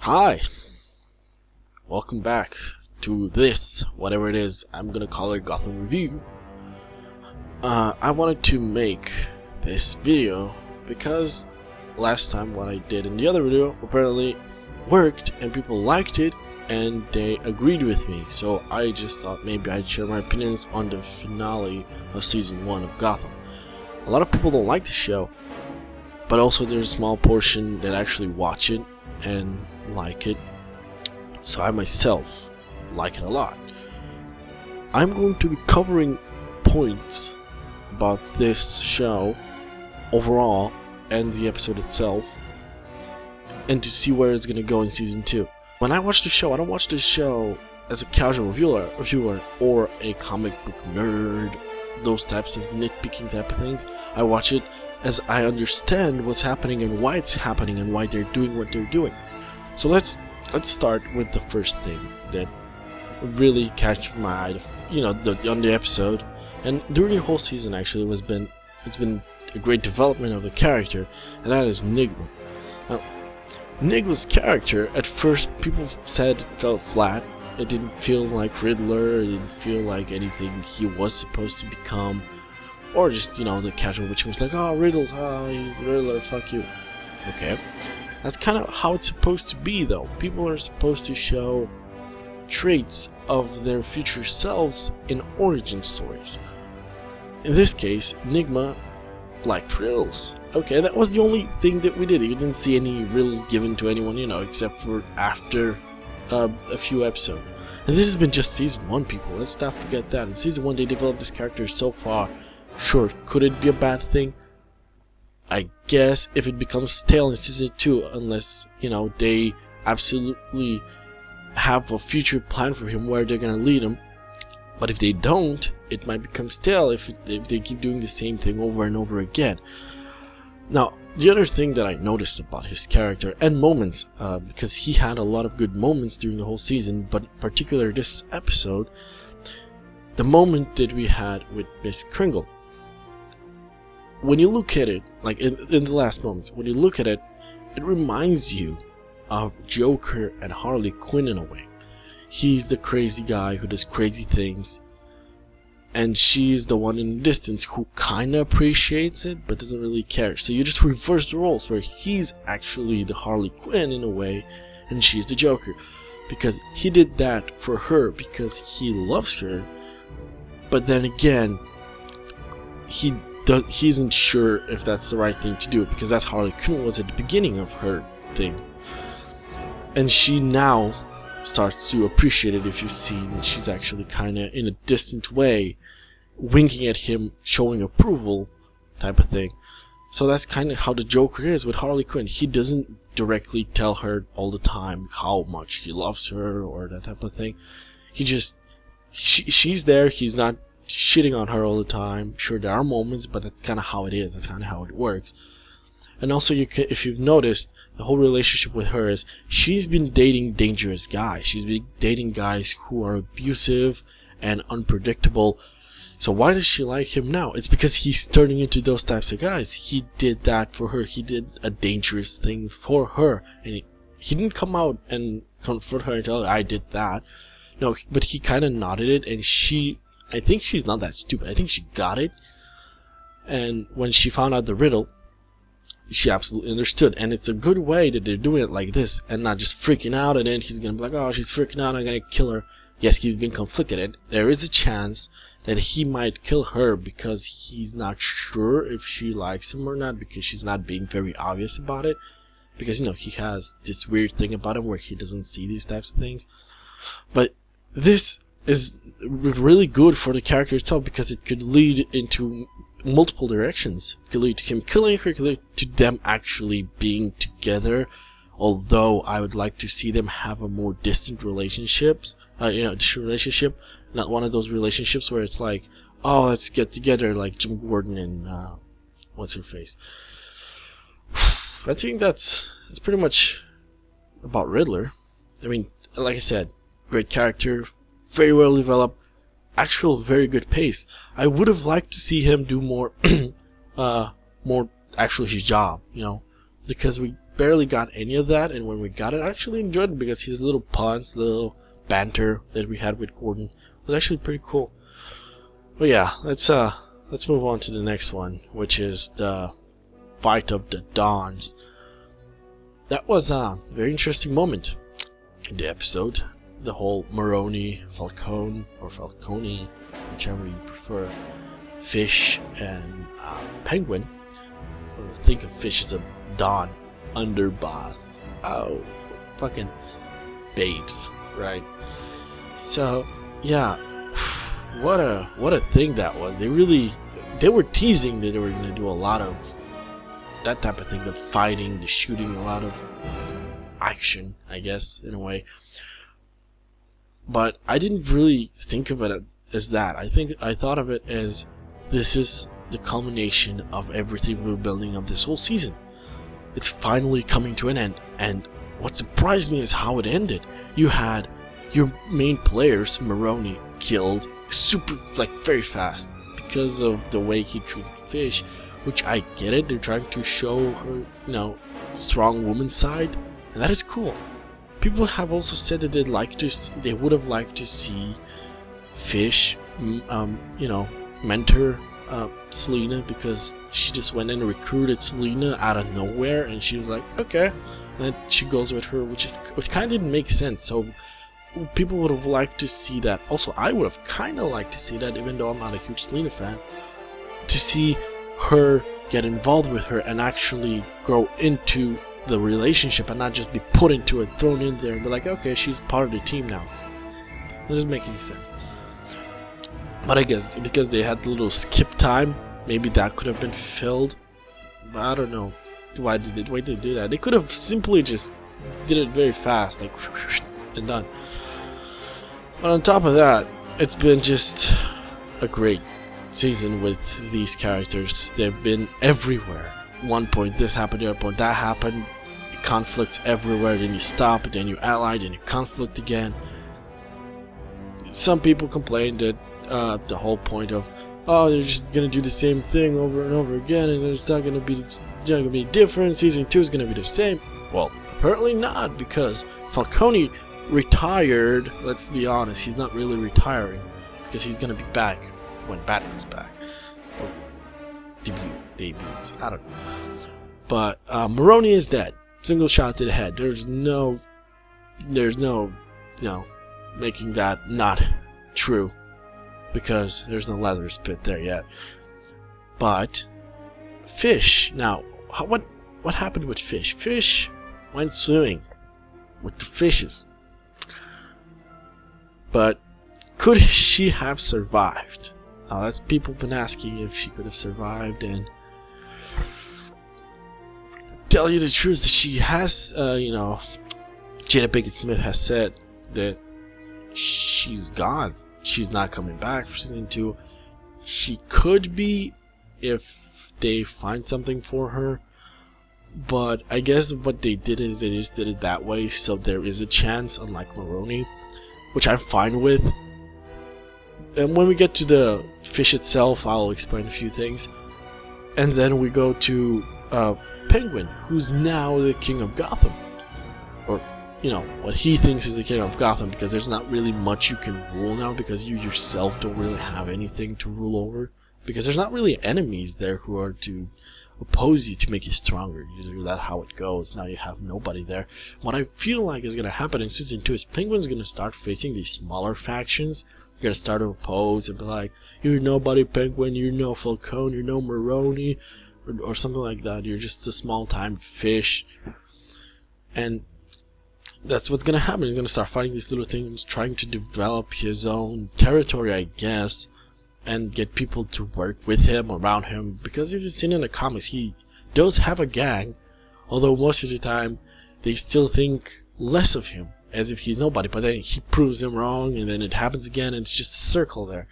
Hi, welcome back to this, whatever it is. I'm gonna call it Gotham Review. I wanted to make this video because last time what I did in the other video apparently worked and people liked it and they agreed with me. So I just thought maybe I'd share my opinions on the finale of season 1 of Gotham. A lot of people don't like the show, but also there's a small portion that actually watch it and like it, so I myself like it a lot. I'm going to be covering points about this show overall and the episode itself, and to see where it's going to go in season 2. When I watch the show, I don't watch the show as a casual viewer or a comic book nerd, those types of nitpicking type of things. I watch it as I understand what's happening and why it's happening and why they're doing what they're doing. So let's start with the first thing that really catch my eye, on the episode, and during the whole season actually it's been a great development of a character, and that is Nigma. Now, Nigma's character at first people said it felt flat. It didn't feel like Riddler. It didn't feel like anything he was supposed to become, or just the casual witch was like, oh, Riddles, oh, he's Riddler, fuck you. Okay. That's kind of how it's supposed to be, though. People are supposed to show traits of their future selves in origin stories. In this case, Nigma liked riddles. Okay, that was the only thing that we did. You didn't see any riddles given to anyone, except for after a few episodes. And this has been just season 1, people. Let's not forget that. In season 1, they developed this character so far. Sure, could it be a bad thing? I guess if it becomes stale in season 2, unless, they absolutely have a future plan for him where they're gonna lead him. But if they don't, it might become stale if they keep doing the same thing over and over again. Now, the other thing that I noticed about his character and moments, because he had a lot of good moments during the whole season, but in particular this episode, the moment that we had with Miss Kringle. When you look at it, like in the last moments, when you look at it, it reminds you of Joker and Harley Quinn in a way. He's the crazy guy who does crazy things, and she's the one in the distance who kinda appreciates it but doesn't really care. So you just reverse the roles, where he's actually the Harley Quinn in a way and she's the Joker, because he did that for her because he loves her, but then again he isn't sure if that's the right thing to do, because that's Harley Quinn was at the beginning of her thing, and she now starts to appreciate it. If you've seen, she's actually kinda in a distant way winking at him, showing approval type of thing. So that's kinda how the Joker is with Harley Quinn. He doesn't directly tell her all the time how much he loves her or that type of thing. He just she's there, he's not shitting on her all the time. Sure, there are moments, but that's kind of how it is. That's kind of how it works. And also, if you've noticed, the whole relationship with her is she's been dating dangerous guys. She's been dating guys who are abusive and unpredictable. So why does she like him now? It's because he's turning into those types of guys. He did that for her. He did a dangerous thing for her, and he didn't come out and confront her and tell her, I did that. No, but he kind of nodded it, and I think she's not that stupid. I think she got it. And when she found out the riddle, she absolutely understood. And it's a good way that they're doing it like this and not just freaking out, and then he's gonna be like, oh, she's freaking out, I'm gonna kill her. Yes, he's been conflicted, and there is a chance that he might kill her because he's not sure if she likes him or not, because she's not being very obvious about it. Because, he has this weird thing about him where he doesn't see these types of things. But this is really good for the character itself, because it could lead into multiple directions. It could lead to him killing her, it could lead to them actually being together, although I would like to see them have a more distant relationships, distant relationship, not one of those relationships where it's like, oh, let's get together, like Jim Gordon and what's her face. I think that's pretty much about Riddler. I mean, like I said, great character, very well developed, actual very good pace. I would have liked to see him do more actually his job, because we barely got any of that, and when we got it, I actually enjoyed it because his little puns, little banter that we had with Gordon was actually pretty cool. But yeah, let's move on to the next one, which is the fight of the Dons. That was a very interesting moment in the episode. The whole Maroni, Falcone, whichever you prefer, Fish and Penguin. I think of Fish as a Don underboss. Oh, fucking babes, right? So yeah, what a thing that was. They were teasing that they were gonna do a lot of that type of thing, the fighting, the shooting, a lot of action, I guess, in a way. But I didn't really think of it as that. I thought of it as, this is the culmination of everything we were building up this whole season. It's finally coming to an end, and what surprised me is how it ended. You had your main players, Maroni, killed very fast because of the way he treated Fish, which I get it. They're trying to show her, strong woman side, and that is cool. People have also said that they would have liked to see Fish, mentor Selena, because she just went and recruited Selena out of nowhere, and she was like, okay, and then she goes with her, which kind of didn't make sense. So people would have liked to see that. Also, I would have kind of liked to see that, even though I'm not a huge Selena fan, to see her get involved with her and actually grow into the relationship and not just be put into it, thrown in there, and be like, okay, she's part of the team now. That doesn't make any sense. But I guess because they had the little skip time, maybe that could have been filled. But I don't know why did they do that. They could have simply just did it very fast, like and done. But on top of that, it's been just a great season with these characters. They've been everywhere. One point this happened, the other point that happened. Conflicts everywhere. Then you stop, then you ally, then you conflict again. Some people complained that the whole point of, oh, they're just gonna do the same thing over and over again, and it's not gonna be different. Season 2 is gonna be the same. Well, apparently not, because Falcone retired. Let's be honest, he's not really retiring, because he's gonna be back when Batman's back, or debuts. I don't know. But Maroni is dead. Single shot to the head. There's no, making that not true, because there's no Lazarus pit there yet. But Fish, now, what happened with Fish? Fish went swimming with the fishes. But could she have survived? Now, that's people been asking if she could have survived, and tell you the truth, she has, Jada Pinkett Smith has said that she's gone. She's not coming back for season 2. She could be if they find something for her, but I guess what they did is they just did it that way, so there is a chance, unlike Maroni, which I'm fine with. And when we get to the Fish itself, I'll explain a few things. And then we go to Penguin, who's now the king of Gotham, or what he thinks is the king of Gotham, because there's not really much you can rule now, because you yourself don't really have anything to rule over, because there's not really enemies there who are to oppose you to make you stronger. That's how it goes. Now you have nobody there. What I feel like is going to happen in season 2 is Penguin's going to start facing these smaller factions. They're going to start to oppose and be like, you're nobody, Penguin, you're no Falcone, you're no Maroni, or something like that. You're just a small-time fish. And that's what's going to happen. He's going to start fighting these little things, trying to develop his own territory, I guess, and get people to work with him, around him. Because if you've seen in the comics, he does have a gang, although most of the time they still think less of him, as if he's nobody. But then he proves them wrong, and then it happens again, and it's just a circle there.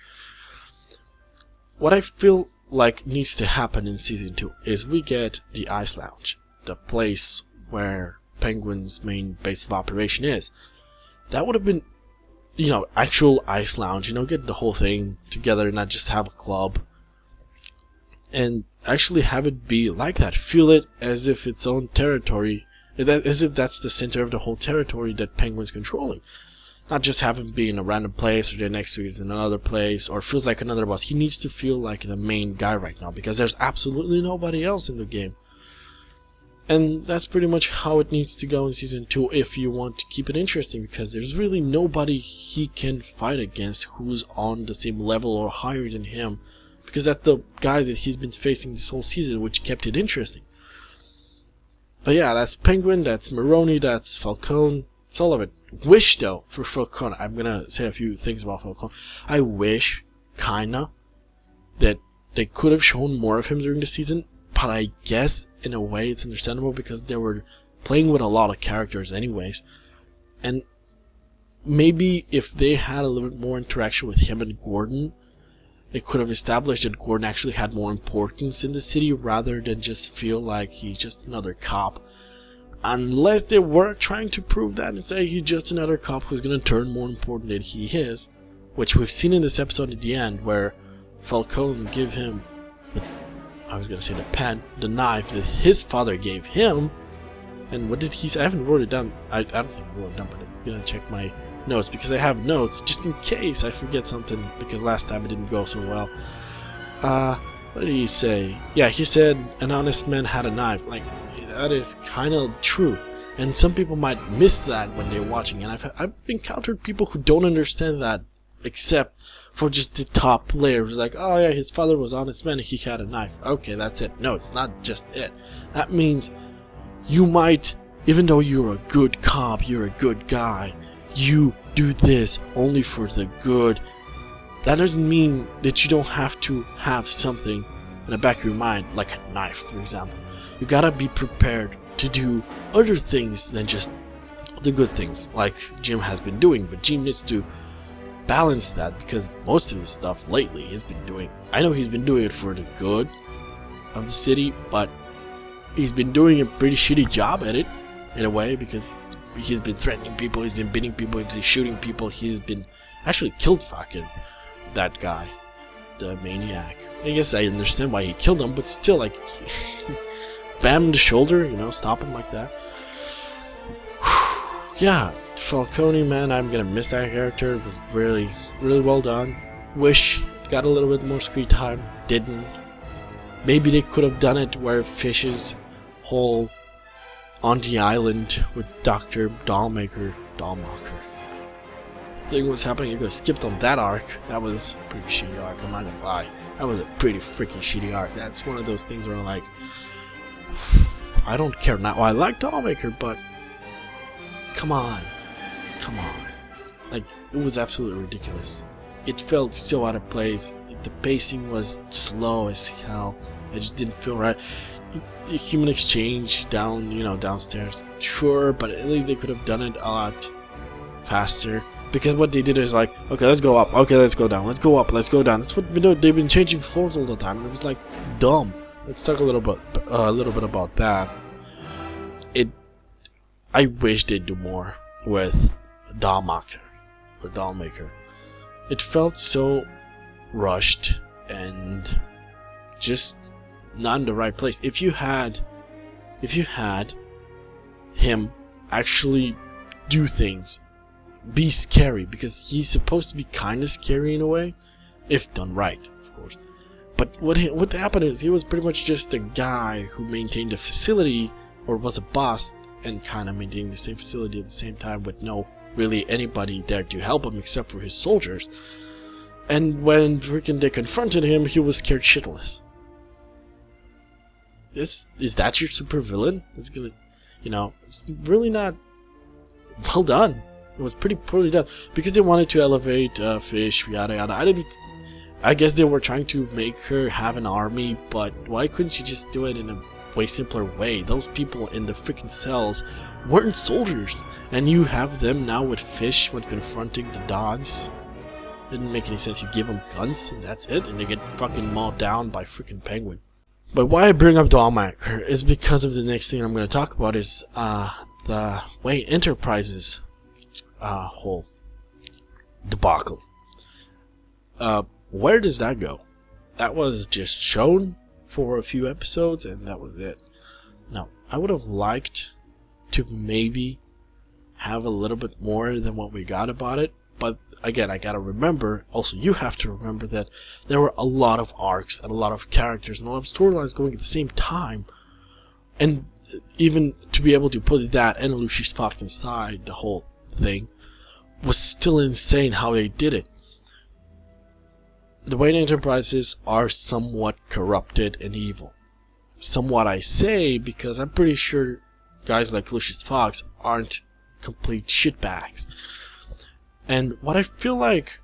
What I feel like needs to happen in season 2 is we get the Ice Lounge, the place where Penguin's main base of operation is. That would have been, actual Ice Lounge, get the whole thing together, not just have a club, and actually have it be like that. Feel it as if its own territory, As if that's the center of the whole territory that Penguin's controlling. Not just have him be in a random place, or the next week is in another place, or feels like another boss. He needs to feel like the main guy right now, because there's absolutely nobody else in the game. And that's pretty much how it needs to go in Season 2 if you want to keep it interesting, because there's really nobody he can fight against who's on the same level or higher than him, because that's the guys that he's been facing this whole season, which kept it interesting. But yeah, that's Penguin, that's Maroni, that's Falcone, it's all of it. Wish though, for Falcone, I'm gonna say a few things about Falcone. I wish, kinda, that they could have shown more of him during the season, but I guess in a way it's understandable because they were playing with a lot of characters anyways. And maybe if they had a little bit more interaction with him and Gordon, it could have established that Gordon actually had more importance in the city rather than just feel like he's just another cop. Unless they were trying to prove that and say he's just another cop who's going to turn more important than he is, which we've seen in this episode at the end where Falcone give him the pen, the knife that his father gave him. And what did he say? I haven't wrote it down. I don't think I wrote it down, but I'm going to check my notes because I have notes just in case I forget something, because last time it didn't go so well. What did he say? Yeah, he said an honest man had a knife. Like, that is kind of true, and some people might miss that when they're watching, and I've encountered people who don't understand that, except for just the top players. Like, oh yeah, his father was an honest man and he had a knife. Okay, that's it. No, it's not just it. That means you might, even though you're a good cop, you're a good guy, you do this only for the good. That doesn't mean that you don't have to have something in the back of your mind, like a knife, for example. You gotta be prepared to do other things than just the good things, like Jim has been doing. But Jim needs to balance that, because most of the stuff lately he's been doing, I know he's been doing it for the good of the city, but he's been doing a pretty shitty job at it, in a way, because he's been threatening people, he's been beating people, he's been shooting people, he's been actually killed fucking that guy, the maniac. I guess I understand why he killed him, but still, like, bam the shoulder, you know, stop him like that. Yeah, Falcone, man, I'm gonna miss that character. It was really, really well done. Wish it got a little bit more screen time. Didn't. Maybe they could have done it where Fish's whole on the island with Dr. Dollmaker. The thing was happening, you could have skipped on that arc. That was a pretty shitty arc, I'm not gonna lie. That was a pretty freaking shitty arc. That's one of those things where I'm like, I don't care now. I like Dollmaker, but come on. Like, it was absolutely ridiculous. It felt so out of place. The pacing was slow as hell. It just didn't feel right. The human exchange downstairs, sure, but at least they could have done it a lot faster. Because what they did is like, okay, let's go up, okay, let's go down, let's go up, let's go down. That's what they've been changing floors all the time, and it was like dumb. Let's talk a little bit about that. I wish they'd do more with Dollmaker. It felt so rushed and just not in the right place. If you had him actually do things, be scary, because he's supposed to be kind of scary in a way, if done right, of course. But what happened is he was pretty much just a guy who maintained a facility, or was a boss and kind of maintaining the same facility at the same time, with no really anybody there to help him except for his soldiers. And when freaking they confronted him, he was scared shitless. Is that your supervillain? It's gonna, it's really not well done. It was pretty poorly done, because they wanted to elevate Fish, yada yada. I guess they were trying to make her have an army, but why couldn't she just do it in a way simpler way? Those people in the freaking cells weren't soldiers, and you have them now with Fish when confronting the Dodds. Didn't make any sense. You give them guns and that's it, and they get fucking mauled down by freaking Penguin. But why I bring up Dollmaker is because of the next thing I'm going to talk about is the Wayne Enterprises whole debacle. Where does that go? That was just shown for a few episodes and that was it. Now, I would have liked to maybe have a little bit more than what we got about it. But again, I gotta remember, also you have to remember that there were a lot of arcs and a lot of characters and a lot of storylines going at the same time. And even to be able to put that and Lucius Fox inside the whole thing was still insane how they did it. The Wayne Enterprises are somewhat corrupted and evil. Somewhat I say because I'm pretty sure guys like Lucius Fox aren't complete shitbags. And what I feel like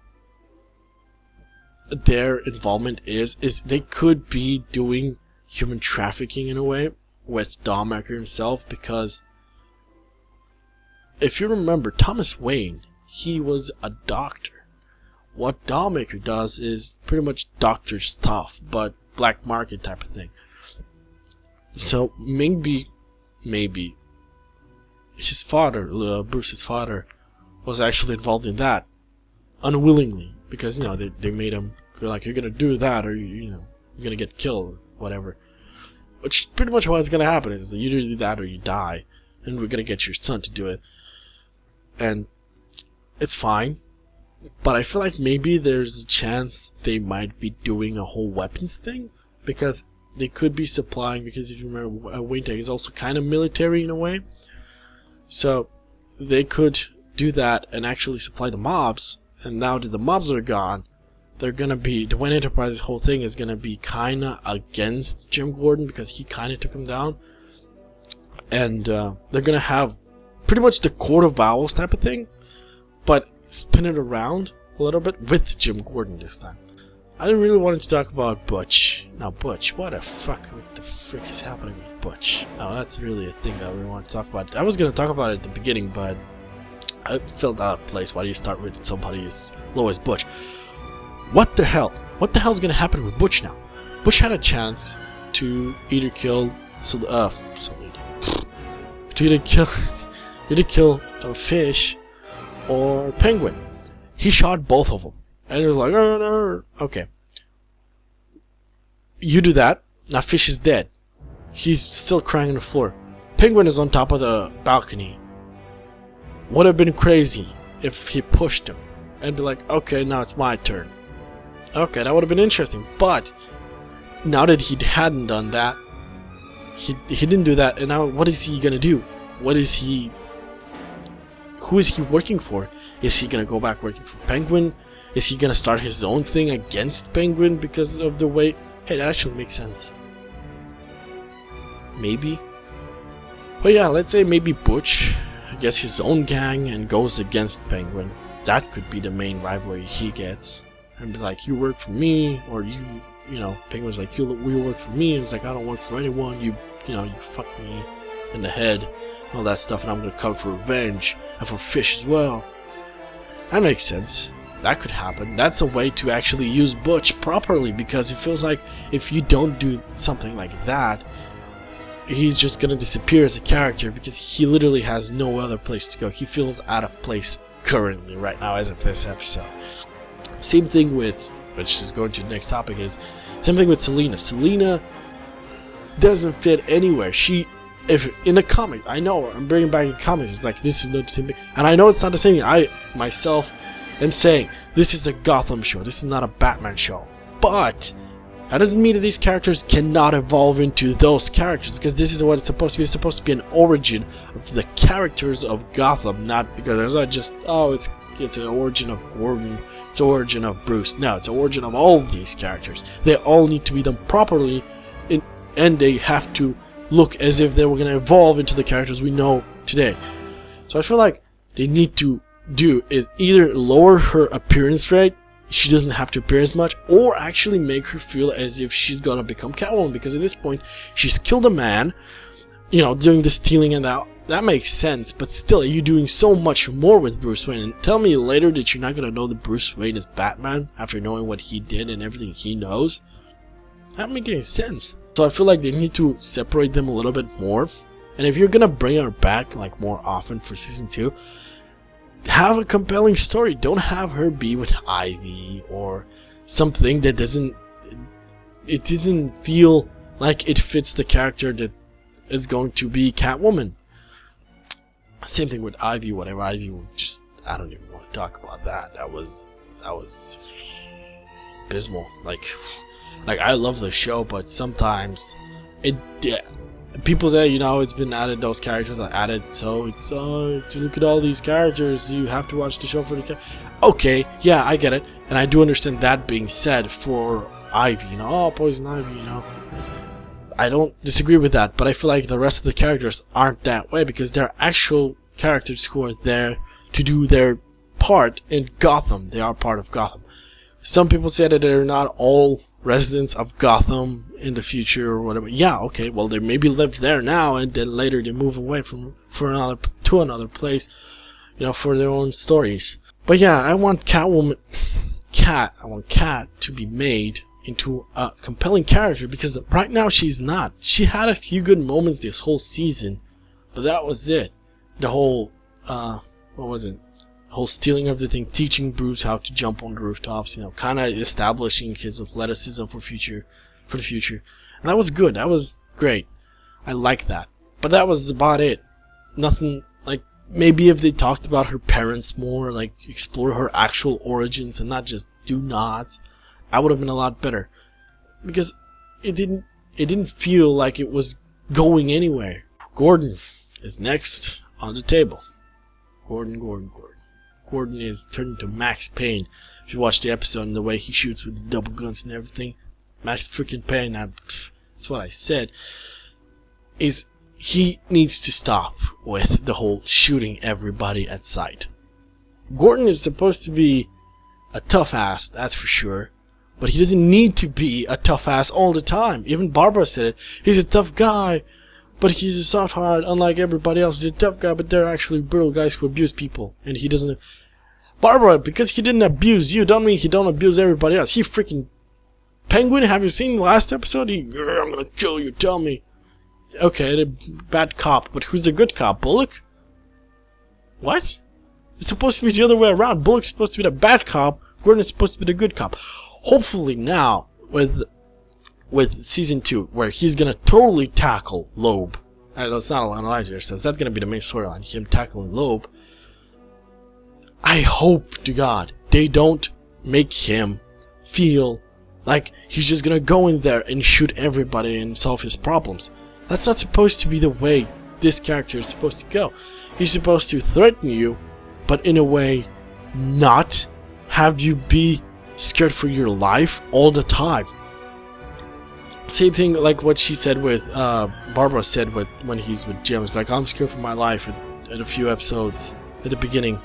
their involvement is they could be doing human trafficking in a way with Dollmaker himself, because if you remember Thomas Wayne, he was a doctor. What Dollmaker does is pretty much doctor stuff, but black market type of thing. So maybe his father, Bruce's father, was actually involved in that unwillingly, because they made him feel like you're gonna do that or you're gonna get killed or whatever. Which pretty much what's gonna happen is that you either do that or you die, and we're gonna get your son to do it. And it's fine, but I feel like maybe there's a chance they might be doing a whole weapons thing, because they could be supplying, because if you remember, Wayne Tech is also kind of military in a way, so they could do that and actually supply the mobs. And now that the mobs are gone, they're gonna be, the Wayne Enterprises whole thing is gonna be kinda against Jim Gordon, because he kinda took him down, and they're gonna have pretty much the Court of Owls type of thing, but spin it around a little bit with Jim Gordon this time. I really wanted to talk about Butch. Now Butch, what the frick is happening with Butch? Now that's really a thing that we want to talk about. I was gonna talk about it at the beginning, but I felt out of place. Why do you start with somebody as low as Butch? What the hell? What the hell's gonna happen with Butch now? Butch had a chance to either kill a fish or Penguin. He shot both of them, and he was like, "Oh no, okay." You do that. Now Fish is dead. He's still crying on the floor. Penguin is on top of the balcony. Would have been crazy if he pushed him and be like, "Okay, now it's my turn." Okay, that would have been interesting. But now that he hadn't done that, he didn't do that, and now what is he gonna do? Who is he working for? Is he gonna go back working for Penguin? Is he gonna start his own thing against Penguin because of the way? Hey, that actually makes sense. Maybe. But yeah, let's say maybe Butch gets his own gang and goes against Penguin. That could be the main rivalry he gets. And be like, "You work for me," or you Penguin's like, "You work for me," and it's like, "I don't work for anyone. You fucked me in the head," all that stuff, and I'm gonna come for revenge and for Fish as well. That makes sense. That could happen. That's a way to actually use Butch properly, because it feels like if you don't do something like that, he's just gonna disappear as a character, because he literally has no other place to go. He feels out of place currently right now as of this episode. Same thing with, which is going to the next topic, is same thing with Selena. Selena doesn't fit anywhere. If in the comic, I know I'm bringing back the comics, it's like, this is not the same thing, and I know it's not the same thing. I myself am saying this is a Gotham show, this is not a Batman show, but that doesn't mean that these characters cannot evolve into those characters, because this is what it's supposed to be. It's supposed to be an origin of the characters of Gotham, not because it's not just, oh, it's an origin of Gordon, it's an origin of Bruce. No, it's an origin of all these characters. They all need to be done properly, and they have to look as if they were going to evolve into the characters we know today. So I feel like they need to do is either lower her appearance rate, she doesn't have to appear as much, or actually make her feel as if she's gonna become Catwoman, because at this point she's killed a man, doing the stealing, and that makes sense, but still, you're doing so much more with Bruce Wayne. And tell me later that you're not gonna know that Bruce Wayne is Batman after knowing what he did and everything he knows. That doesn't make any sense. So I feel like they need to separate them a little bit more, and if you're gonna bring her back like more often for season 2, have a compelling story. Don't have her be with Ivy or something that doesn't feel like it fits the character that is going to be Catwoman. Same thing with Ivy. Whatever Ivy would just, I don't even want to talk about that. That was abysmal. Like I love the show, but sometimes people say, you know, it's been added, those characters are added, so it's to look at all these characters, you have to watch the show for the okay, yeah, I get it, and I do understand that being said for Ivy, you know, oh, Poison Ivy, you know, I don't disagree with that, but I feel like the rest of the characters aren't that way, because they're actual characters who are there to do their part in Gotham. They are part of Gotham. Some people say that they're not all residents of Gotham in the future or whatever. Yeah, okay, well, they maybe live there now, and then later they move away to another place, you know, for their own stories. But yeah, I want Cat to be made into a compelling character, because right now she's not. She had a few good moments this whole season, but that was it. The whole, what was it? Whole stealing of the thing, teaching Bruce how to jump on the rooftops, you know, kind of establishing his athleticism for the future, and that was good. That was great. I like that. But that was about it. Nothing, like, maybe if they talked about her parents more, like explore her actual origins and not just do nots, that would have been a lot better. Because it didn't feel like it was going anywhere. Gordon is next on the table. Gordon is turned into Max Payne. If you watch the episode and the way he shoots with the double guns and everything, Max freaking Payne, that's what I said, is he needs to stop with the whole shooting everybody at sight. Gordon is supposed to be a tough ass, that's for sure, but he doesn't need to be a tough ass all the time. Even Barbara said it. He's a tough guy, but he's a soft heart, unlike everybody else. He's a tough guy, but they're actually brutal guys who abuse people. And he doesn't... Barbara, because he didn't abuse you, don't mean he don't abuse everybody else. He freaking... Penguin, have you seen the last episode? I'm gonna kill you, tell me. Okay, the bad cop, but who's the good cop? Bullock? What? It's supposed to be the other way around. Bullock's supposed to be the bad cop, Gordon's supposed to be the good cop. Hopefully now, with season 2, where he's gonna totally tackle Loeb. That's not a lie here, so that's gonna be the main storyline, him tackling Loeb. I hope to God they don't make him feel like he's just gonna go in there and shoot everybody and solve his problems. That's not supposed to be the way this character is supposed to go. He's supposed to threaten you, but in a way not have you be scared for your life all the time. Same thing like what she said with Barbara said when he's with Jim. It's like, I'm scared for my life at a few episodes at the beginning.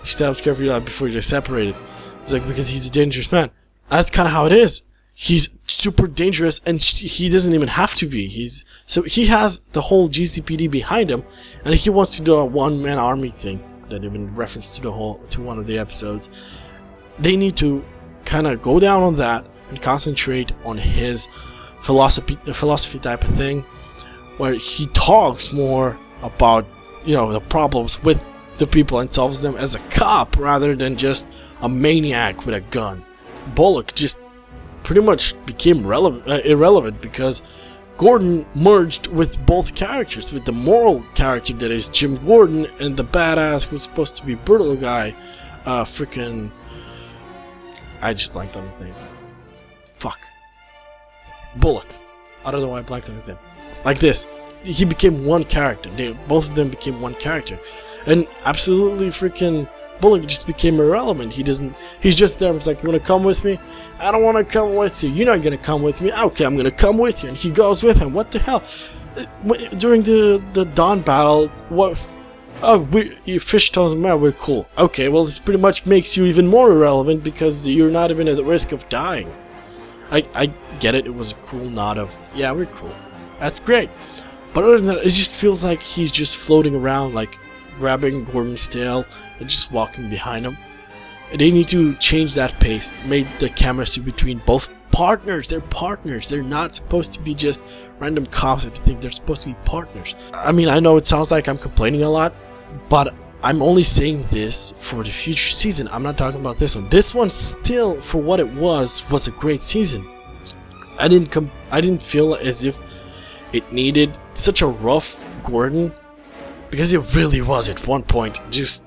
She said, I'm scared for your life before you get separated. It's like, because he's a dangerous man. That's kind of how it is. He's super dangerous, and he doesn't even have to be. So he has the whole GCPD behind him, and he wants to do a one-man army thing that they've been referenced to one of the episodes. They need to kind of go down on that and concentrate on his philosophy type of thing, where he talks more about, you know, the problems with the people and solves them as a cop rather than just a maniac with a gun. Bullock just pretty much became irrelevant because Gordon merged with both characters, with the moral character that is Jim Gordon and the badass who's supposed to be brutal guy, freaking... I just blanked on his name. Fuck. Bullock. I don't know why I blanked on his name. Like this. He became one character. Both of them became one character. And absolutely freaking Bullock just became irrelevant. He's just there. It's like, you want to come with me? I don't want to come with you. You're not going to come with me. Okay, I'm going to come with you. And he goes with him. What the hell? During the Dawn battle, what... Oh, Fish tells him, we're cool. Okay, well, this pretty much makes you even more irrelevant because you're not even at the risk of dying. I get it. It was a cool nod of, yeah, we're cool. That's great. But other than that, it just feels like he's just floating around, like grabbing Gordon's tail and just walking behind him. They need to change that pace, make the chemistry between both partners. They're partners. They're not supposed to be just random cops that think they're supposed to be partners. I mean, I know it sounds like I'm complaining a lot, but I'm only saying this for the future season. I'm not talking about this one. This one still, for what it was a great season. I didn't feel as if it needed such a rough Gordon Because it really was at one point. Just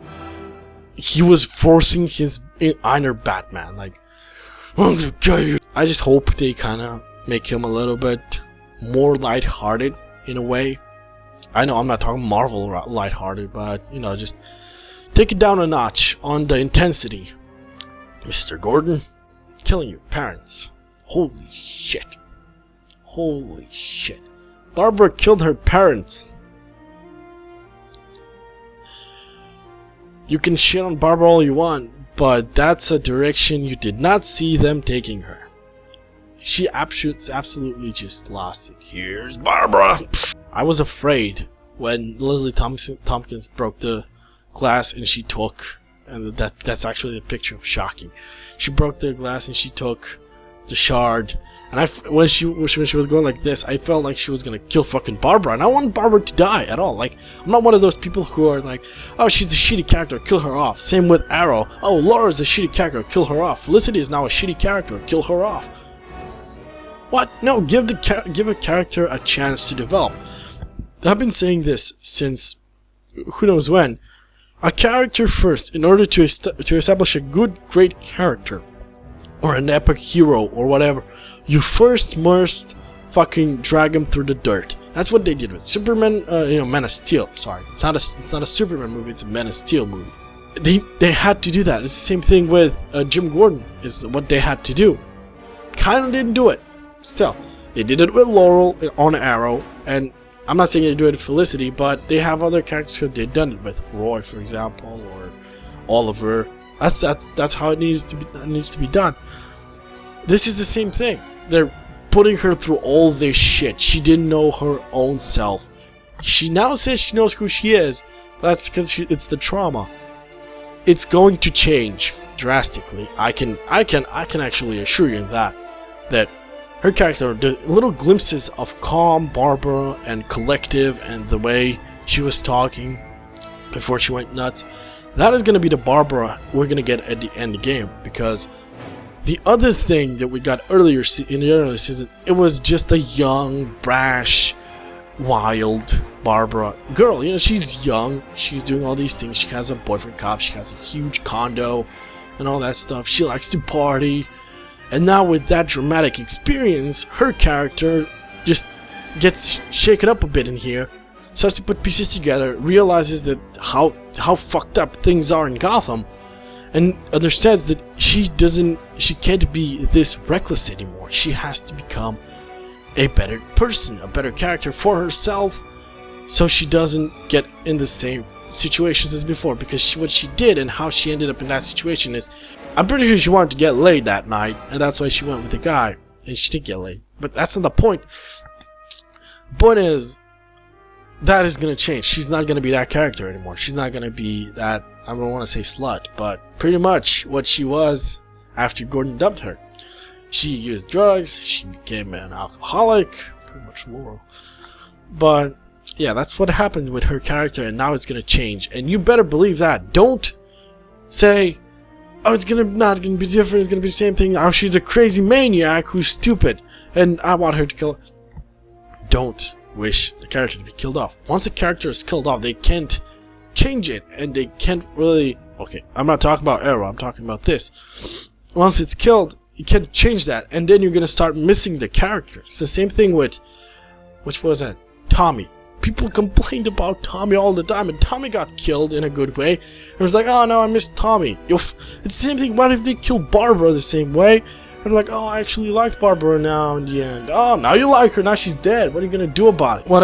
he was forcing his inner Batman. Like, I'm gonna kill you. I just hope they kind of make him a little bit more lighthearted in a way. I know I'm not talking Marvel lighthearted, but you know, just take it down a notch on the intensity. Mr. Gordon, killing your parents. Holy shit. Holy shit. Barbara killed her parents. You can shit on Barbara all you want, but that's a direction you did not see them taking her. She absolutely just lost it. Here's Barbara! I was afraid when Leslie Thompkins broke the glass and she took, and that's actually a picture of shocking. She broke the glass and she took the shard, and when she was going like this, I felt like she was gonna kill fucking Barbara, and I don't want Barbara to die at all. Like, I'm not one of those people who are like, oh, she's a shitty character, kill her off. Same with Arrow. Oh, Laura's a shitty character, kill her off. Felicity is now a shitty character, kill her off. What? No, give a character a chance to develop. I've been saying this since who knows when. A character first, in order to establish a good, great character, or an epic hero, or whatever, you first must fucking drag him through the dirt. That's what they did with Superman. Man of Steel. Sorry, it's not a Superman movie. It's a Man of Steel movie. They had to do that. It's the same thing with Jim Gordon. Is what they had to do. Kind of didn't do it. Still, they did it with Laurel on Arrow, and I'm not saying they do it with Felicity, but they have other characters who they've done it with. Roy, for example, or Oliver. That's how it needs to be done. This is the same thing. They're putting her through all this shit. She didn't know her own self. She now says she knows who she is, but that's because it's the trauma. It's going to change drastically. I can actually assure you that her character, the little glimpses of calm Barbara and collective and the way she was talking before she went nuts, that is going to be the Barbara we're going to get at the end of the game. Because the other thing that we got earlier in the earlier season, it was just a young, brash, wild Barbara girl. You know, she's young, she's doing all these things, she has a boyfriend cop, she has a huge condo and all that stuff, she likes to party. And now with that dramatic experience, her character just gets shaken up a bit in here, starts to put pieces together, realizes that how fucked up things are in Gotham, and understands that she can't be this reckless anymore. She has to become a better person, a better character for herself, so she doesn't get in the same situations as before. Because what she did and how she ended up in that situation is, I'm pretty sure she wanted to get laid that night, and that's why she went with the guy, and she did get laid. But that's not the point. Point is, that is going to change. She's not going to be that character anymore. She's not going to be that, I don't want to say slut, but pretty much what she was after Gordon dumped her. She used drugs, she became an alcoholic, pretty much Laurel. But yeah, that's what happened with her character, and now it's going to change. And you better believe that. Don't say, oh, it's not gonna be different, it's gonna be the same thing. Oh, she's a crazy maniac who's stupid, and I want her to kill her. Don't wish the character to be killed off. Once a character is killed off, they can't change it, and they can't really... Okay, I'm not talking about Arrow, I'm talking about this. Once it's killed, you can't change that, and then you're gonna start missing the character. It's the same thing with... Which was that? Tommy. People complained about Tommy all the time, and Tommy got killed in a good way. It was like, oh no, I miss Tommy. It's the same thing. What if they killed Barbara the same way? And like, oh, I actually liked Barbara now in the end. Oh, now you like her. Now she's dead. What are you gonna do about it? What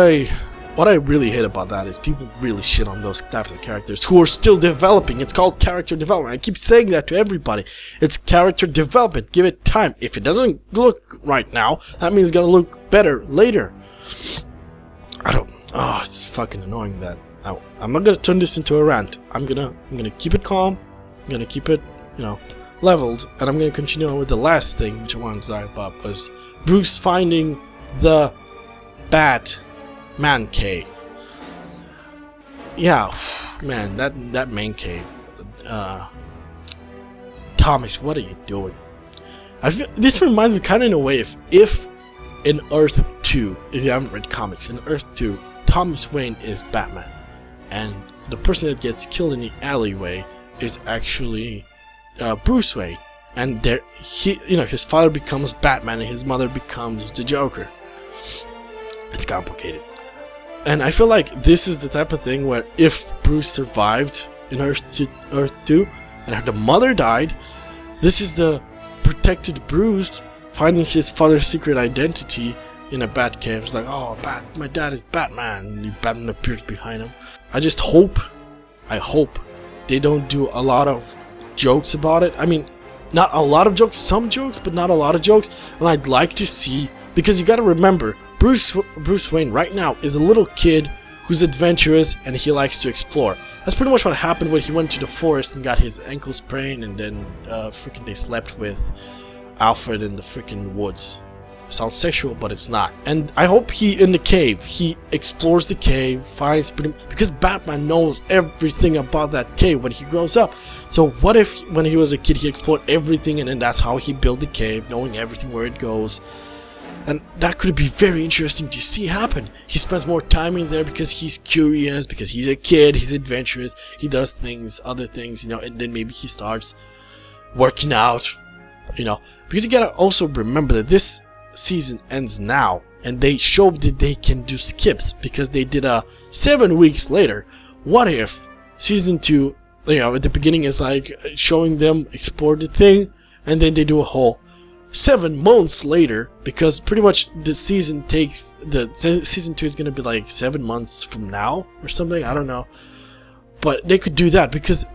I really hate about that is people really shit on those types of characters who are still developing. It's called character development. I keep saying that to everybody. It's character development. Give it time. If it doesn't look right now, that means it's gonna look better later. Oh, it's fucking annoying that I'm not gonna turn this into a rant. I'm gonna keep it calm. I'm gonna keep it, leveled, and I'm gonna continue on with the last thing which I wanted to talk about, was Bruce finding the Bat-Man cave. Yeah, man, that man cave. Thomas, what are you doing? I feel this reminds me kind of in a way if in Earth 2, if you haven't read comics, in Earth 2. Thomas Wayne is Batman, and the person that gets killed in the alleyway is actually Bruce Wayne, and his father becomes Batman and his mother becomes the Joker. It's complicated, and I feel like this is the type of thing where if Bruce survived in Earth 2 and the mother died, this is the protected Bruce finding his father's secret identity in a bat cave. It's like, oh, my dad is Batman, and Batman appears behind him. I hope they don't do a lot of jokes about it. I mean, not a lot of jokes, some jokes, but not a lot of jokes. And I'd like to see, because you gotta remember, Bruce Wayne right now is a little kid who's adventurous and he likes to explore. That's pretty much what happened when he went to the forest and got his ankle sprained, and then freaking they slept with Alfred in the freaking woods. It sounds sexual, but it's not. And I hope in the cave, he explores the cave, finds because Batman knows everything about that cave when he grows up. So what if when he was a kid he explored everything, and then that's how he built the cave, knowing everything where it goes. And that could be very interesting to see happen. He spends more time in there because he's curious, because he's a kid, he's adventurous, he does things, other things, and then maybe he starts working out, because you gotta also remember that this season ends now, and they showed that they can do skips because they did a 7 weeks later. What if season 2, at the beginning is like showing them explore the thing, and then they do a whole 7 months later, because pretty much the season 2 is gonna be like 7 months from now or something. I don't know, but they could do that because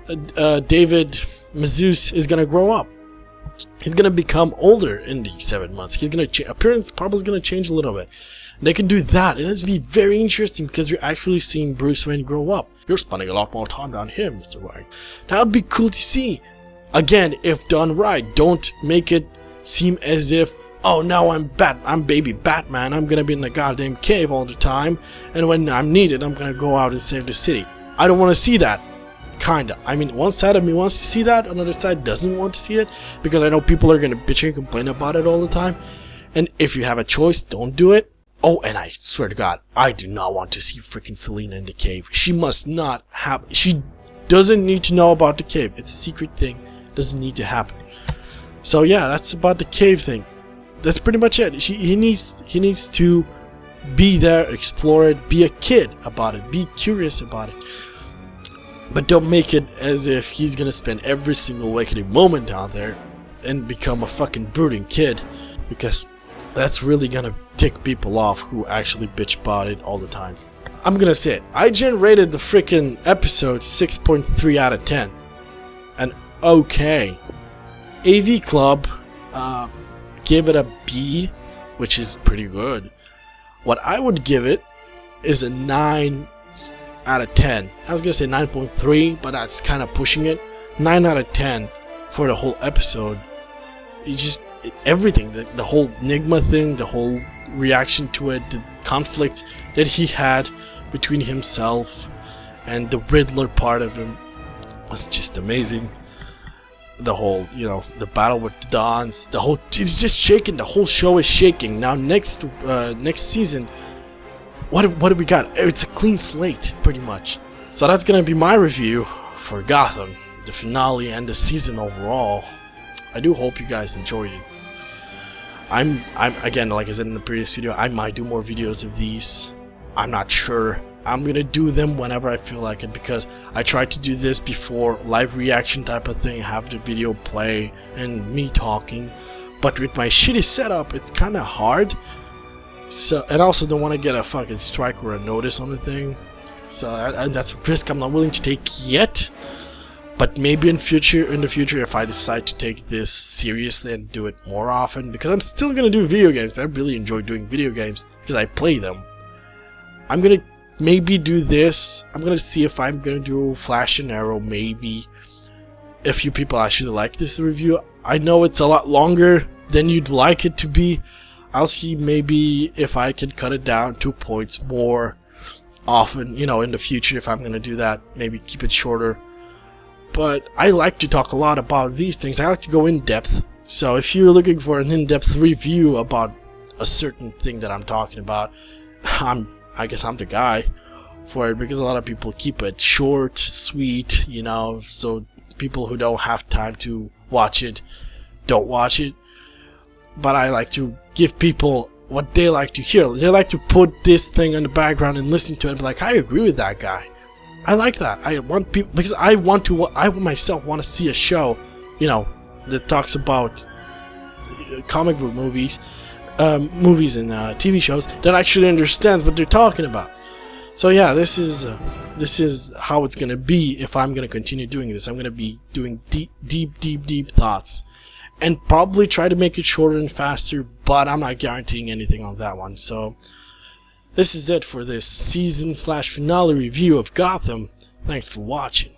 David Mazouz is gonna grow up. He's gonna become older in these 7 months. He's gonna appearance probably is gonna change a little bit. And they can do that, and it's be very interesting because you're actually seeing Bruce Wayne grow up. You're spending a lot more time down here, Mr. Wayne. That would be cool to see. Again, if done right, don't make it seem as if, oh, now I'm baby Batman, I'm gonna be in the goddamn cave all the time, and when I'm needed, I'm gonna go out and save the city. I don't want to see that. Kinda. I mean, one side of me wants to see that, another side doesn't want to see it, because I know people are gonna bitch and complain about it all the time. And if you have a choice, don't do it. Oh, and I swear to God, I do not want to see freaking Selina in the cave. She doesn't need to know about the cave. It's a secret thing. Doesn't need to happen. So yeah, that's about the cave thing. That's pretty much it. He needs to be there, explore it, be a kid about it, be curious about it. But don't make it as if he's gonna spend every single waking moment down there and become a fucking brooding kid, because that's really gonna tick people off who actually bitch about it all the time. I'm gonna say it. I generated the freaking episode 6.3 out of 10. And okay. AV Club gave it a B, which is pretty good. What I would give it is a 9 out of 10. I was gonna say 9.3, but that's kind of pushing it. 9 out of 10 for the whole episode. Everything, the whole Enigma thing, the whole reaction to it, the conflict that he had between himself and the Riddler part of him was just amazing. The whole, the battle with the Dons, it's just shaking. The whole show is shaking. Now next season, what do we got? It's a clean slate, pretty much. So that's gonna be my review for Gotham, the finale and the season overall. I do hope you guys enjoyed it. I'm again, like I said in the previous video, I might do more videos of these. I'm not sure. I'm gonna do them whenever I feel like it, because I tried to do this before, live reaction type of thing, have the video play and me talking, but with my shitty setup it's kinda hard. So, and I also don't want to get a fucking strike or a notice on the thing, so and that's a risk I'm not willing to take yet. But maybe in the future, if I decide to take this seriously and do it more often, because I'm still gonna do video games, but I really enjoy doing video games because I play them. I'm gonna maybe do this. I'm gonna see if I'm gonna do Flash and Arrow. Maybe a few people actually like this review. I know it's a lot longer than you'd like it to be. I'll see maybe if I can cut it down 2 points more often, in the future, if I'm gonna do that. Maybe keep it shorter. But I like to talk a lot about these things. I like to go in depth. So if you're looking for an in-depth review about a certain thing that I'm talking about, I guess I'm the guy. for it, because a lot of people keep it short, sweet, you know, so people who don't have time to watch it don't watch it. But I like to give people what they like to hear. They like to put this thing in the background and listen to it and be like, I agree with that guy. I like that. I want people, because I myself want to see a show, you know, that talks about comic book movies and TV shows that actually understands what they're talking about. So yeah, this is how it's gonna be if I'm gonna continue doing this. I'm gonna be doing deep thoughts, and probably try to make it shorter and faster, but I'm not guaranteeing anything on that one. So this is it for this season/finale review of Gotham. Thanks for watching.